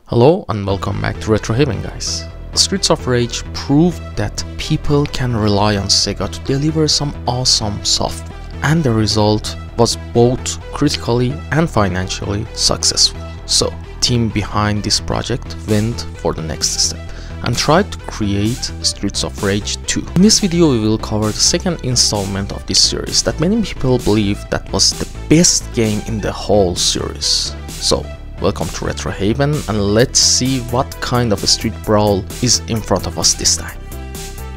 Hello and welcome back to Retrospective, guys. Streets of Rage proved that people can rely on Sega to deliver some awesome software, and the result was both critically and financially successful. So, the team behind this project went for the next step and tried to create Streets of Rage 2. In this video we will cover the second installment of this series that many people believe that was the best game in the whole series. So, welcome to Retro Haven, and let's see what kind of a street brawl is in front of us this time.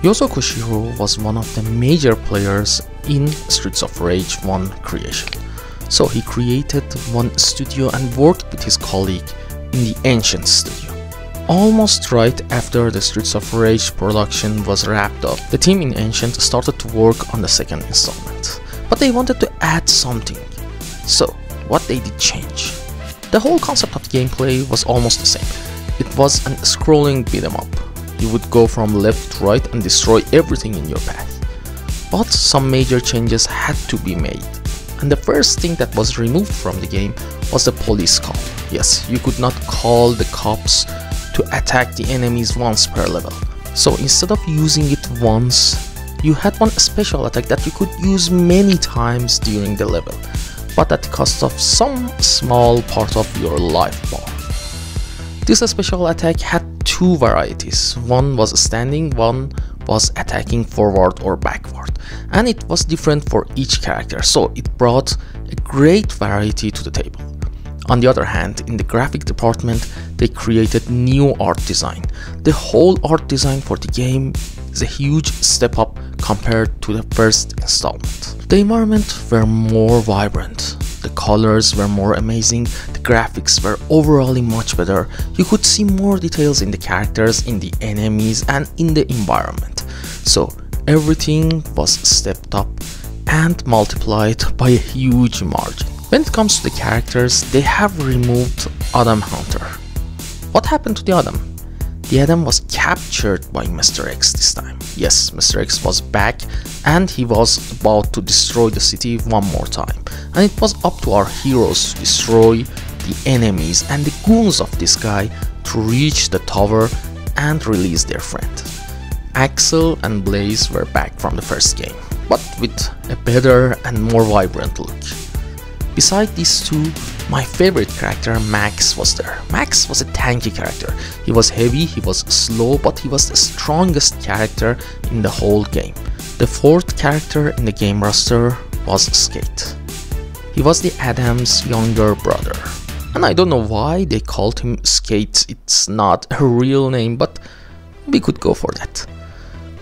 Yuzo Koshiro was one of the major players in Streets of Rage 1 creation. So he created one studio and worked with his colleague in the Ancient studio. Almost right after the Streets of Rage production was wrapped up, the team in Ancient started to work on the second installment. But they wanted to add something. So what they did change. The whole concept of the gameplay was almost the same. It was a scrolling beat 'em up. You would go from left to right and destroy everything in your path. But some major changes had to be made. And the first thing that was removed from the game was the police call. Yes, you could not call the cops to attack the enemies once per level. So instead of using it once, you had one special attack that you could use many times during the level, but at the cost of some small part of your life bar. This special attack had two varieties. One was standing, one was attacking forward or backward, and it was different for each character, so it brought a great variety to the table. On the other hand, in the graphic department, they created new art design. The whole art design for the game is a huge step up compared to the first installment. The environment were more vibrant, the colors were more amazing, the graphics were overall much better. You could see more details in the characters, in the enemies, and in the environment. So everything was stepped up and multiplied by a huge margin. When it comes to the characters, they have removed Adam Hunter. What happened to the Adam? The Adam was captured by Mr. X this time. Yes, Mr. X was back and he was about to destroy the city one more time. And it was up to our heroes to destroy the enemies and the goons of this guy to reach the tower and release their friend. Axel and Blaze were back from the first game, but with a better and more vibrant look. Beside these two, my favorite character, Max, was there. Max was a tanky character. He was heavy, he was slow, but he was the strongest character in the whole game. The fourth character in the game roster was Skate. He was the Adam's younger brother. And I don't know why they called him Skate. It's not a real name, but we could go for that.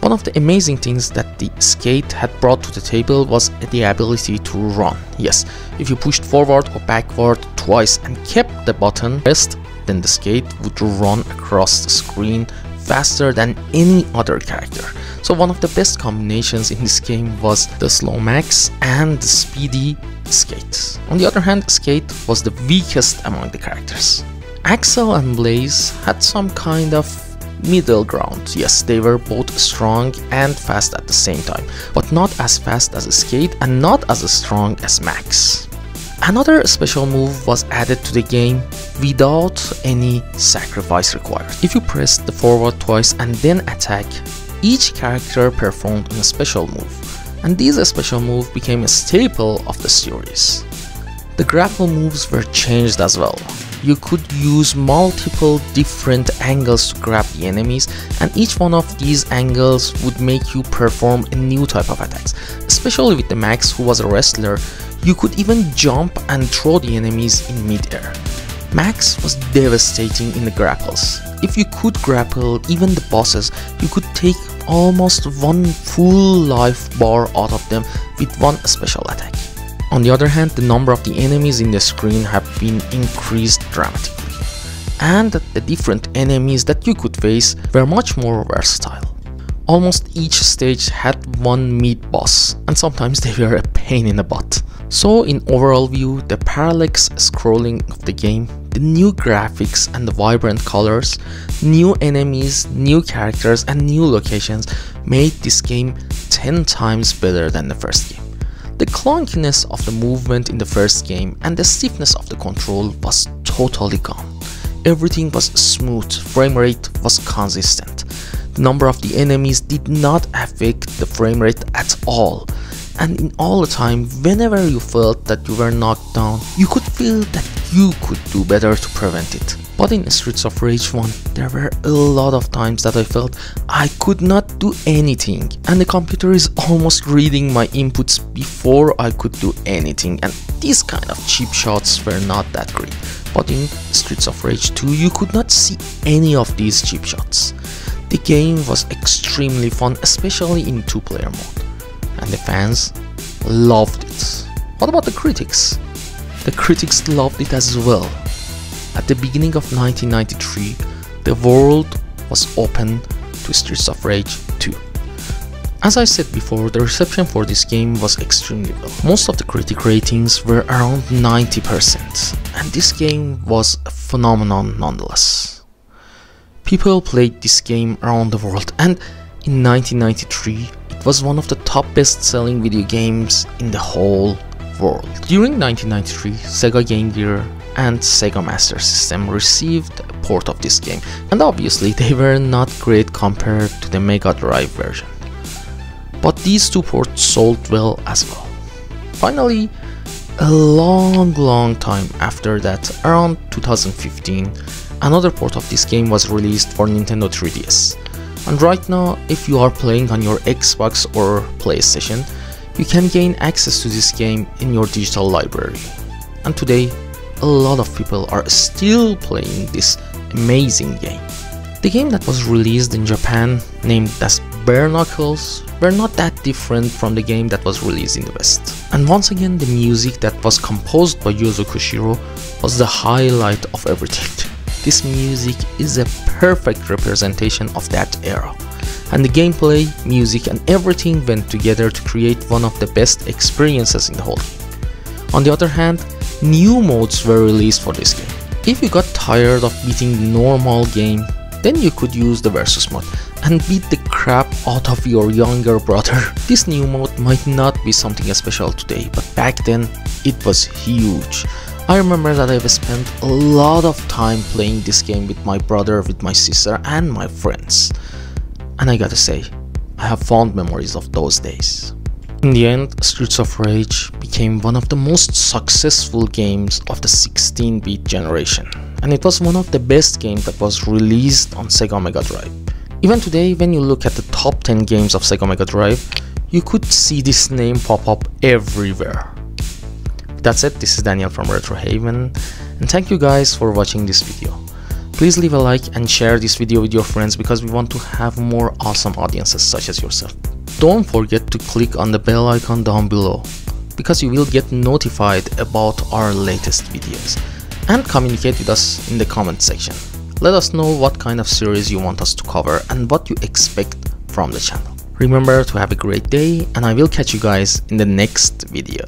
One of the amazing things that the Skate had brought to the table was the ability to run. Yes, if you pushed forward or backward twice and kept the button pressed, then the Skate would run across the screen faster than any other character. So one of the best combinations in this game was the slow Max and the speedy Skate. On the other hand, Skate was the weakest among the characters. Axel and Blaze had some kind of middle ground. Yes, they were both strong and fast at the same time, but not as fast as Skate and not as strong as Max. Another special move was added to the game without any sacrifice required. If you pressed the forward twice and then attack, each character performed a special move, and these special moves became a staple of the series. The grapple moves were changed as well. You could use multiple different angles to grab the enemies, and each one of these angles would make you perform a new type of attacks. Especially with the Max, who was a wrestler, you could even jump and throw the enemies in mid-air. Max was devastating in the grapples. If you could grapple even the bosses, you could take almost one full life bar out of them with one special attack. On the other hand, the number of the enemies in the screen have been increased dramatically, and the different enemies that you could face were much more versatile. Almost each stage had one mid-boss, and sometimes they were a pain in the butt. So in overall view, the parallax scrolling of the game, the new graphics and the vibrant colors, new enemies, new characters and new locations made this game 10 times better than the first game. The clunkiness of the movement in the first game and the stiffness of the control was totally gone. everything was smooth, frame rate was consistent. The number of the enemies did not affect the frame rate at all. And in all the time, whenever you felt that you were knocked down, you could feel that you could do better to prevent it. But in Streets of Rage 1, there were a lot of times that I felt I could not do anything, and the computer is almost reading my inputs before I could do anything, and these kind of cheap shots were not that great. But in Streets of Rage 2, you could not see any of these cheap shots. The game was extremely fun, especially in 2-player mode, and the fans loved it. What about the critics? The critics loved it as well. At the beginning of 1993, the world was open to Streets of Rage 2. As I said before, the reception for this game was extremely well. Most of the critic ratings were around 90%, and this game was a phenomenon nonetheless. People played this game around the world, and in 1993, it was one of the top best-selling video games in the whole world. During 1993, Sega Game Gear and Sega Master System received a port of this game, and obviously they were not great compared to the Mega Drive version. But these two ports sold well as well. Finally, a long time after that, around 2015, another port of this game was released for Nintendo 3DS. And right now, if you are playing on your Xbox or PlayStation, you can gain access to this game in your digital library. And today, a lot of people are still playing this amazing game. The game that was released in Japan, named as Bare Knuckles, were not that different from the game that was released in the West. And once again, the music that was composed by Yuzo Koshiro was the highlight of everything. This music is a perfect representation of that era. And the gameplay, music and everything went together to create one of the best experiences in the whole game. On the other hand, new modes were released for this game. If you got tired of beating the normal game, then you could use the versus mode and beat the crap out of your younger brother. This new mode might not be something special today, but back then it was huge. I remember that I've spent a lot of time playing this game with my brother, with my sister and my friends. And I gotta say, I have fond memories of those days. In the end, Streets of Rage became one of the most successful games of the 16-bit generation, and it was one of the best games that was released on Sega Mega Drive. Even today, when you look at the top 10 games of Sega Mega Drive, you could see this name pop up everywhere. That's it, this is Daniel from Retro Haven, and thank you guys for watching this video. Please leave a like and share this video with your friends because we want to have more awesome audiences such as yourself. Don't forget to click on the bell icon down below because you will get notified about our latest videos, and communicate with us in the comment section. Let us know what kind of series you want us to cover and what you expect from the channel. Remember to have a great day, and I will catch you guys in the next video.